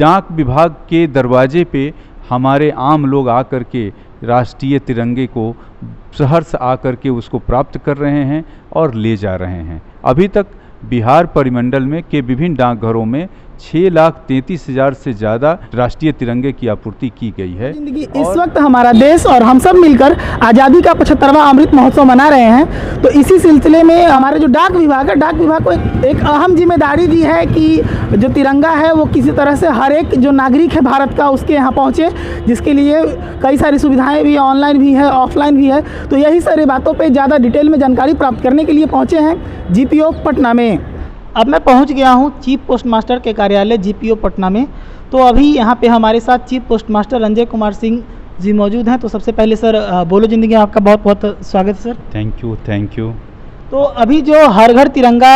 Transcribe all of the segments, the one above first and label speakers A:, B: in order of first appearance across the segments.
A: डाक विभाग के दरवाजे पे हमारे आम लोग आकर के राष्ट्रीय तिरंगे को सहर्ष आकर के उसको प्राप्त कर रहे हैं और ले जा रहे हैं। अभी तक बिहार परिमंडल में के विभिन्न डाकघरों में 6,33,000 से ज़्यादा राष्ट्रीय तिरंगे की आपूर्ति की गई है।
B: इस वक्त हमारा देश और हम सब मिलकर आज़ादी का 75वां अमृत महोत्सव मना रहे हैं। तो इसी सिलसिले में हमारे जो डाक विभाग है, डाक विभाग को एक अहम जिम्मेदारी दी है कि जो तिरंगा है वो किसी तरह से हर एक जो नागरिक है भारत का उसके यहाँ पहुँचे, जिसके लिए कई सारी सुविधाएँ भी, ऑनलाइन भी है, ऑफलाइन भी है। तो यही सारी बातों पर ज़्यादा डिटेल में जानकारी प्राप्त करने के लिए पहुँचे हैं GPO पटना में। अब मैं पहुंच गया हूं चीफ पोस्ट मास्टर के कार्यालय GPO पटना में। तो अभी यहां पे हमारे साथ chief postmaster Ranjay Kumar Singh ji मौजूद हैं। तो सबसे पहले सर बोलो ज़िंदगी, आपका बहुत बहुत स्वागत है सर।
A: Thank you.
B: तो अभी जो हर घर तिरंगा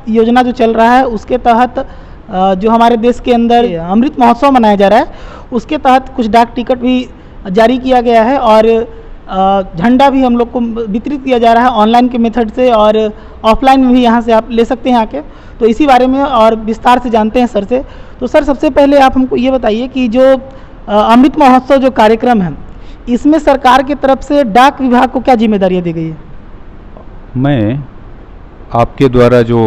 B: योजना जो चल रहा है उसके तहत जो हमारे देश के अंदर अमृत महोत्सव मनाया जा रहा है, उसके तहत कुछ डाक टिकट भी जारी किया गया है और झंडा भी हम लोग को वितरित किया जा रहा है ऑनलाइन के मेथड से, और ऑफलाइन में भी यहाँ से आप ले सकते हैं आके। तो इसी बारे में और विस्तार से जानते हैं सर से। तो सर सबसे पहले आप हमको ये बताइए कि जो अमृत महोत्सव जो कार्यक्रम है, इसमें सरकार की तरफ से डाक विभाग को क्या जिम्मेदारियाँ दी गई है?
A: मैं आपके द्वारा जो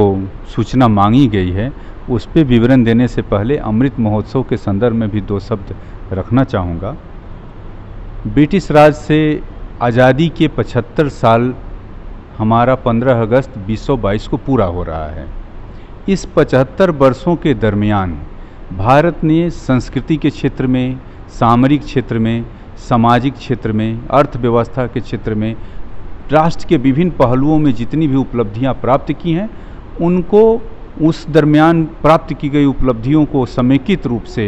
A: सूचना मांगी गई है उस पर विवरण देने से पहले अमृत महोत्सव के संदर्भ में भी 2 शब्द रखना चाहूँगा। ब्रिटिश राज से आज़ादी के 75 साल हमारा 15 अगस्त 2022 को पूरा हो रहा है। इस 75 वर्षों के दरमियान भारत ने संस्कृति के क्षेत्र में, सामरिक क्षेत्र में, सामाजिक क्षेत्र में, अर्थव्यवस्था के क्षेत्र में, राष्ट्र के विभिन्न पहलुओं में जितनी भी उपलब्धियां प्राप्त की हैं, उनको उस दरमियान प्राप्त की गई उपलब्धियों को समेकित रूप से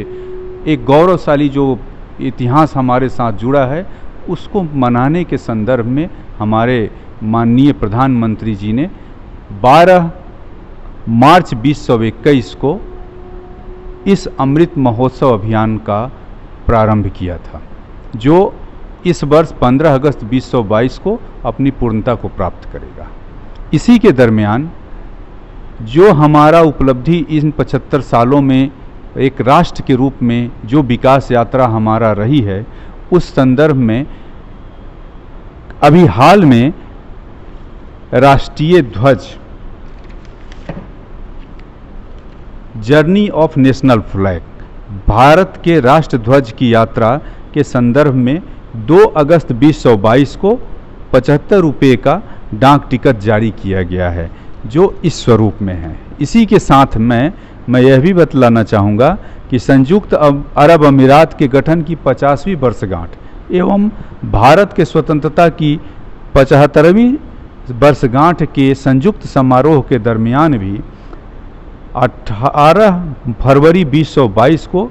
A: एक गौरवशाली जो इतिहास हमारे साथ जुड़ा है उसको मनाने के संदर्भ में हमारे माननीय प्रधानमंत्री जी ने 12 मार्च 2021 को इस अमृत महोत्सव अभियान का प्रारंभ किया था, जो इस वर्ष 15 अगस्त 2022 को अपनी पूर्णता को प्राप्त करेगा। इसी के दरमियान जो हमारा उपलब्धि इन 75 सालों में एक राष्ट्र के रूप में जो विकास यात्रा हमारा रही है, उस संदर्भ में अभी हाल में राष्ट्रीय ध्वज, journey of national flag, Bharat के राष्ट्र ध्वज की यात्रा के संदर्भ में 2 अगस्त 2022 को 75 रुपये का डाक टिकट जारी किया गया है, जो इस स्वरूप में है। इसी के साथ मैं यह भी बतलाना चाहूँगा कि संयुक्त अरब अमीरात के गठन की 50वीं वर्षगांठ एवं भारत के स्वतंत्रता की 75वीं वर्षगांठ के संयुक्त समारोह के दरमियान भी 18 फरवरी 2022 को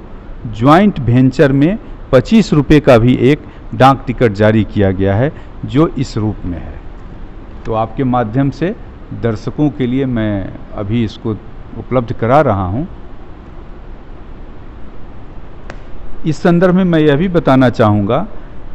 A: ज्वाइंट वेंचर में 25 रुपये का भी एक डाक टिकट जारी किया गया है, जो इस रूप में है। तो आपके माध्यम से दर्शकों के लिए मैं अभी इसको उपलब्ध करा रहा हूं। इस संदर्भ में मैं यह भी बताना चाहूँगा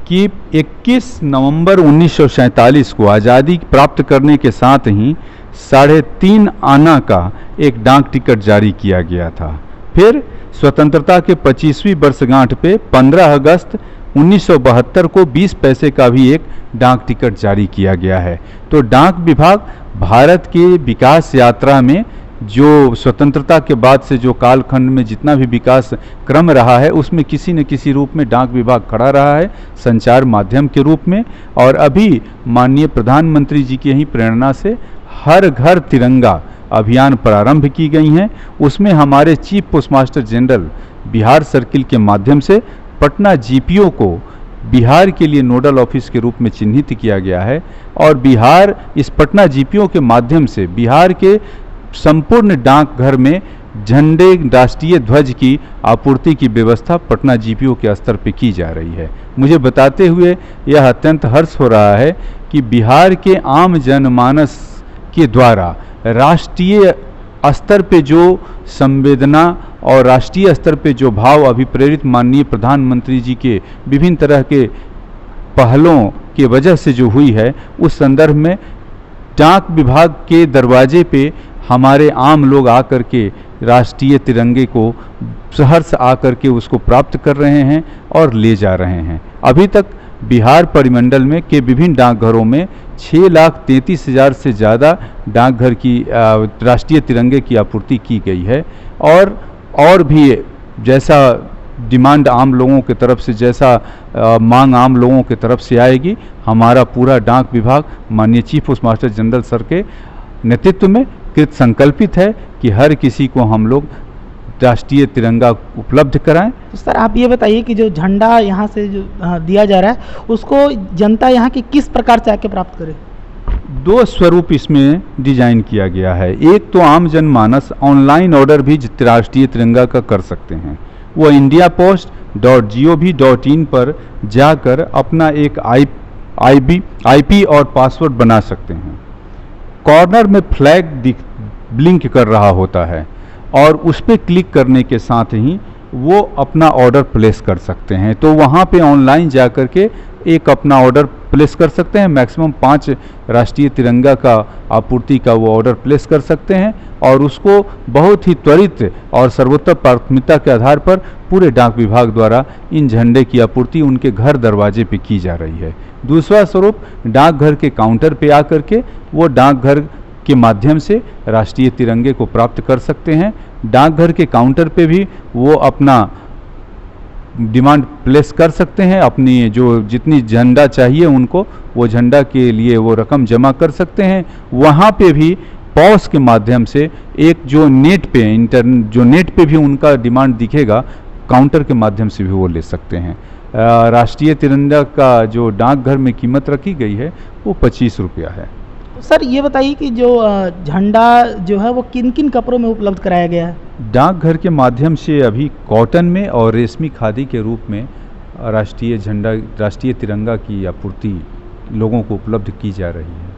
A: कि 21 नवंबर 1947 को आज़ादी प्राप्त करने के साथ ही 3.5 आना का एक डाक टिकट जारी किया गया था। फिर स्वतंत्रता के 25वीं वर्षगांठ पे 15 अगस्त 1972 को 20 पैसे का भी एक डाक टिकट जारी किया गया है। तो डाक विभाग भारत के विकास यात्रा में जो स्वतंत्रता के बाद से जो कालखंड में जितना भी विकास क्रम रहा है, उसमें किसी न किसी रूप में डाक विभाग खड़ा रहा है, संचार माध्यम के रूप में। और अभी माननीय प्रधानमंत्री जी की ही प्रेरणा से हर घर तिरंगा अभियान प्रारंभ की गई हैं। उसमें हमारे chief post master general Bihar circle के माध्यम से पटना GPO को बिहार के लिए नोडल ऑफिस के रूप में चिन्हित किया गया है, और बिहार इस पटना GPO के माध्यम से बिहार के संपूर्ण डाकघर में झंडे, राष्ट्रीय ध्वज की आपूर्ति की व्यवस्था पटना GPO के स्तर पर की जा रही है। मुझे बताते हुए यह अत्यंत हर्ष हो रहा है कि बिहार के आम जनमानस के द्वारा राष्ट्रीय स्तर पे जो संवेदना और राष्ट्रीय स्तर पे जो भाव अभिप्रेरित माननीय प्रधानमंत्री जी के विभिन्न तरह के पहलों के वजह से जो हुई है, उस संदर्भ में डाक विभाग के दरवाजे पे हमारे आम लोग आकर के राष्ट्रीय तिरंगे को शहर से आकर के उसको प्राप्त कर रहे हैं और ले जा रहे हैं। अभी तक बिहार परिमंडल में के विभिन्न डाकघरों में 6,33,000 से ज़्यादा डाकघर की राष्ट्रीय तिरंगे की आपूर्ति की गई है। और भी जैसा डिमांड आम लोगों की तरफ से, जैसा मांग आम लोगों की तरफ से आएगी, हमारा पूरा डाक विभाग माननीय chief post master general sir के नेतृत्व में कृत संकल्पित है कि हर किसी को हम लोग राष्ट्रीय तिरंगा उपलब्ध कराएं।
B: तो सर आप ये बताइए कि जो झंडा यहाँ से जो दिया जा रहा है उसको जनता यहाँ की किस प्रकार से आके प्राप्त करे?
A: 2 स्वरूप इसमें डिजाइन किया गया है। एक तो आम जनमानस ऑनलाइन ऑर्डर भी राष्ट्रीय तिरंगा का कर सकते हैं। वो indiapost.gov.in पर जाकर अपना एक IP और पासवर्ड बना सकते हैं। कॉर्नर में फ्लैग ब्लिंक कर रहा होता है और उस पर क्लिक करने के साथ ही वो अपना ऑर्डर प्लेस कर सकते हैं। तो वहाँ पे ऑनलाइन जाकर के एक अपना ऑर्डर प्लेस कर सकते हैं। मैक्सिमम 5 राष्ट्रीय तिरंगा का आपूर्ति का वो ऑर्डर प्लेस कर सकते हैं और उसको बहुत ही त्वरित और सर्वोत्तम प्राथमिकता के आधार पर पूरे डाक विभाग द्वारा इन झंडे की आपूर्ति उनके घर दरवाजे पे की जा रही है। दूसरा स्वरूप, डाकघर के काउंटर पे आकर के वो डाकघर के माध्यम से राष्ट्रीय तिरंगे को प्राप्त कर सकते हैं। डाकघर के काउंटर पे भी वो अपना डिमांड प्लेस कर सकते हैं। अपनी जो जितनी झंडा चाहिए उनको, वो झंडा के लिए वो रकम जमा कर सकते हैं। वहाँ पे भी पॉस के माध्यम से एक जो नेट पे भी उनका डिमांड दिखेगा, काउंटर के माध्यम से भी वो ले सकते हैं। राष्ट्रीय तिरंगा का जो डाकघर में कीमत रखी गई है वो 25 रुपया है।
B: सर ये बताइए कि जो झंडा जो है वो किन किन कपड़ों में उपलब्ध कराया गया है?
A: डाकघर के माध्यम से अभी कॉटन में और रेशमी खादी के रूप में राष्ट्रीय तिरंगा की आपूर्ति लोगों को उपलब्ध की जा रही है।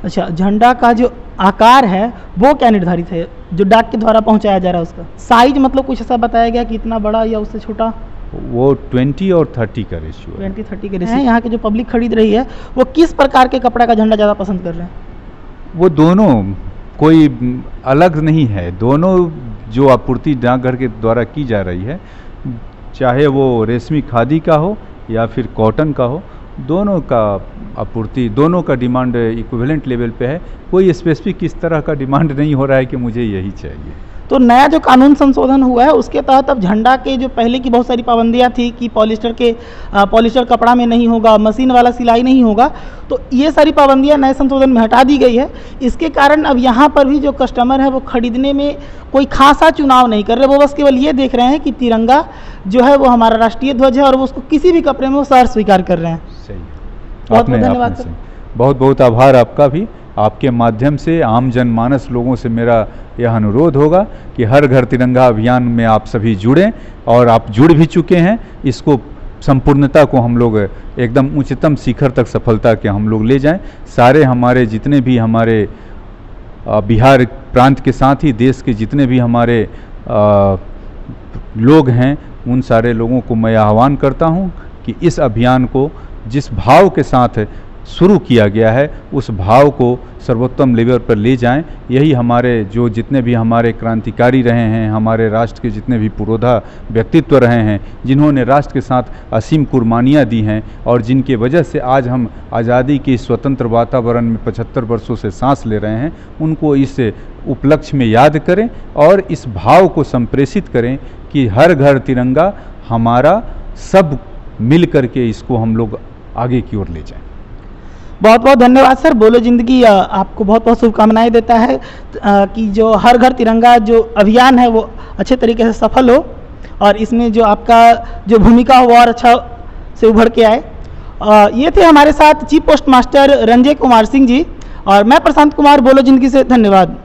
B: अच्छा, झंडा का जो आकार है वो क्या निर्धारित है जो डाक के द्वारा पहुंचाया जा रहा है? उसका साइज मतलब कुछ ऐसा बताया गया कि इतना बड़ा या उससे छोटा?
A: वो 20 और 30 का रेशियो है।
B: 20-30 के रेशियो है। यहाँ की जो पब्लिक खरीद रही है वो किस प्रकार के कपड़ा का झंडा ज़्यादा पसंद कर रहे हैं?
A: वो दोनों, कोई अलग नहीं है। दोनों जो आपूर्ति डाकघर के द्वारा की जा रही है, चाहे वो रेशमी खादी का हो या फिर कॉटन का हो, दोनों का आपूर्ति, दोनों का डिमांड इक्विवेलेंट लेवल पे है। कोई स्पेसिफिक इस तरह का डिमांड नहीं हो रहा है कि मुझे यही चाहिए।
B: तो नया जो कानून संशोधन हुआ है उसके तहत अब झंडा के जो पहले की बहुत सारी पाबंदियां थी कि पॉलिस्टर कपड़ा में नहीं होगा, मशीन वाला सिलाई नहीं होगा, तो ये सारी पाबंदियां नए संशोधन में हटा दी गई है। इसके कारण अब यहाँ पर भी जो कस्टमर है वो खरीदने में कोई खासा चुनाव नहीं कर रहे, वो बस केवल ये देख रहे हैं कि तिरंगा जो है वो हमारा राष्ट्रीय ध्वज है और वो उसको किसी भी कपड़े में वो सहर्ष स्वीकार कर रहे हैं।
A: सही,
B: बहुत बहुत धन्यवाद सर।
A: बहुत बहुत आभार आपका भी। आपके माध्यम से आम जनमानस लोगों से मेरा यह अनुरोध होगा कि हर घर तिरंगा अभियान में आप सभी जुड़ें, और आप जुड़ भी चुके हैं। इसको संपूर्णता को हम लोग एकदम उच्चतम शिखर तक सफलता के हम लोग ले जाएं। सारे हमारे जितने भी हमारे बिहार प्रांत के साथ ही देश के जितने भी हमारे लोग हैं, उन सारे लोगों को मैं आह्वान करता हूं कि इस अभियान को जिस भाव के साथ शुरू किया गया है उस भाव को सर्वोत्तम लेवल पर ले जाएं। यही हमारे जो जितने भी हमारे क्रांतिकारी रहे हैं, हमारे राष्ट्र के जितने भी पुरोधा व्यक्तित्व रहे हैं, जिन्होंने राष्ट्र के साथ असीम कुर्बानियाँ दी हैं और जिनके वजह से आज हम आज़ादी के स्वतंत्र वातावरण में 75 वर्षों से सांस ले रहे हैं, उनको इस उपलक्ष्य में याद करें और इस भाव को संप्रेषित करें कि हर घर तिरंगा हमारा, सब मिल करके इसको हम लोग आगे की ओर ले जाएं।
B: बहुत बहुत धन्यवाद सर। बोलो जिंदगी आपको बहुत बहुत शुभकामनाएं देता है कि जो हर घर तिरंगा जो अभियान है वो अच्छे तरीके से सफल हो और इसमें जो आपका जो भूमिका हो और अच्छा से उभर के आए। ये थे हमारे साथ chief postmaster Ranjay Kumar Singh ji और मैं प्रशांत कुमार। बोलो जिंदगी से धन्यवाद।